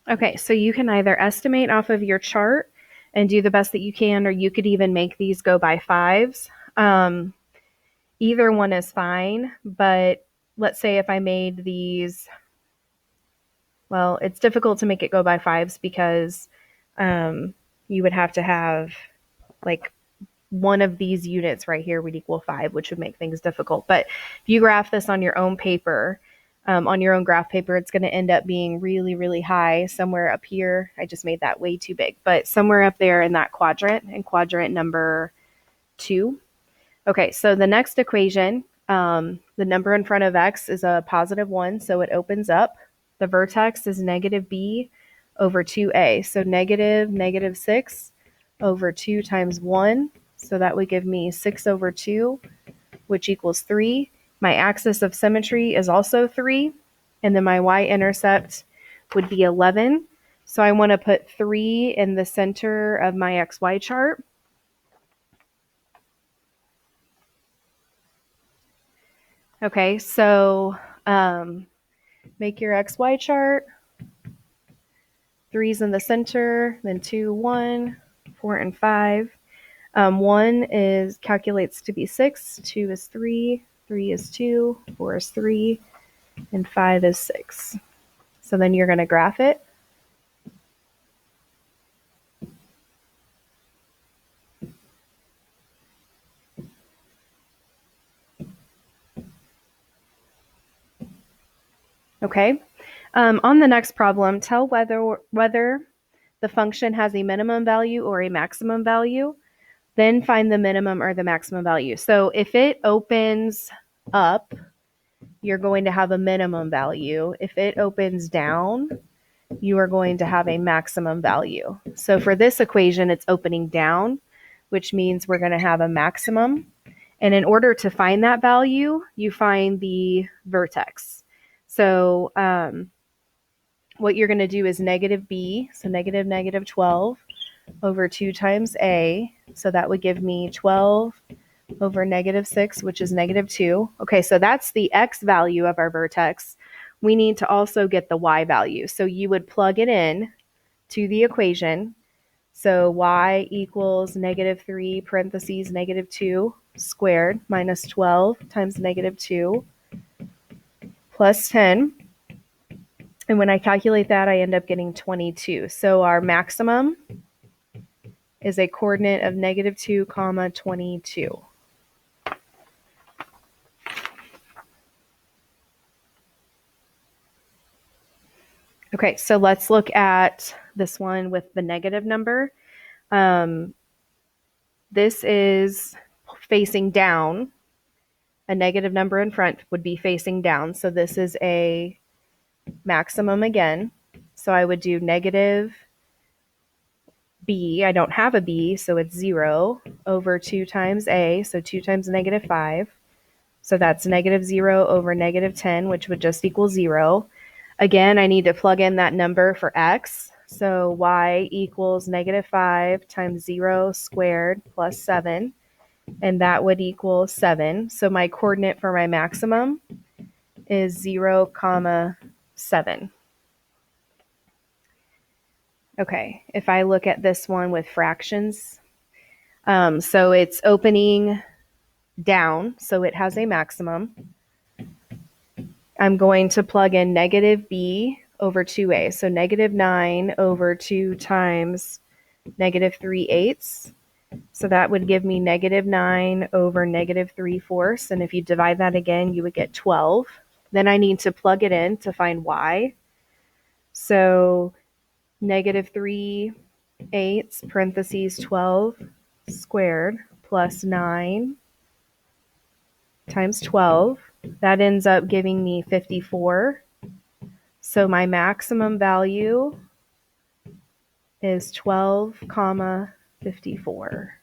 Okay, so you can either estimate off of your chart and do the best that you can, or you could even make these go by fives. Either one is fine, but let's say if I made these, well, it's difficult to make it go by fives because you would have to have like one of these units right here would equal 5, which would make things difficult. But if you graph this on your own paper, on your own graph paper, it's going to end up being really, really high somewhere up here. I just made that way too big, but somewhere up there in that quadrant, in quadrant number 2. Okay, so the next equation, the number in front of x is a positive 1, so it opens up. The vertex is negative b over 2a, so negative 6 over 2 times 1, so that would give me 6 over 2, which equals 3. My axis of symmetry is also 3, and then my y-intercept would be 11. So I want to put 3 in the center of my xy chart. Okay, so make your XY chart. 3's in the center, then 2, 1, 4, and 5. 1 is calculates to be 6, 2 is 3, 3 is 2, 4 is 3, and 5 is 6. So then you're going to graph it. Okay. On the next problem, tell whether the function has a minimum value or a maximum value. Then find the minimum or the maximum value. So if it opens up, you're going to have a minimum value. If it opens down, you are going to have a maximum value. So for this equation, it's opening down, which means we're going to have a maximum. And in order to find that value, you find the vertex. So what you're going to do is negative b, so negative 12 over 2 times a. So that would give me 12 over negative 6, which is negative 2. Okay, so that's the x value of our vertex. We need to also get the y value. So you would plug it in to the equation. So y equals negative 3 parentheses negative 2 squared minus 12 times negative 2 plus 10. And when I calculate that, I end up getting 22. So our maximum is a coordinate of negative 2 comma 22. Okay, so let's look at this one with the negative number. This is facing down. A negative number in front would be facing down. So this is a maximum again. So I would do negative b. I don't have a b, so it's 0 over 2 times a. So 2 times negative 5. So that's negative 0 over negative 10, which would just equal 0. Again, I need to plug in that number for x. So y equals negative 5 times 0 squared plus 7. And that would equal 7. So my coordinate for my maximum is 0, comma 7. Okay, if I look at this one with fractions, so it's opening down, so it has a maximum. I'm going to plug in negative b over 2a. So negative 9 over 2 times negative 3/8. So that would give me negative 9 over negative 3/4. And if you divide that again, you would get 12. Then I need to plug it in to find y. So negative 3/8 parentheses 12 squared plus 9 times 12. That ends up giving me 54. So my maximum value is 12, comma 54.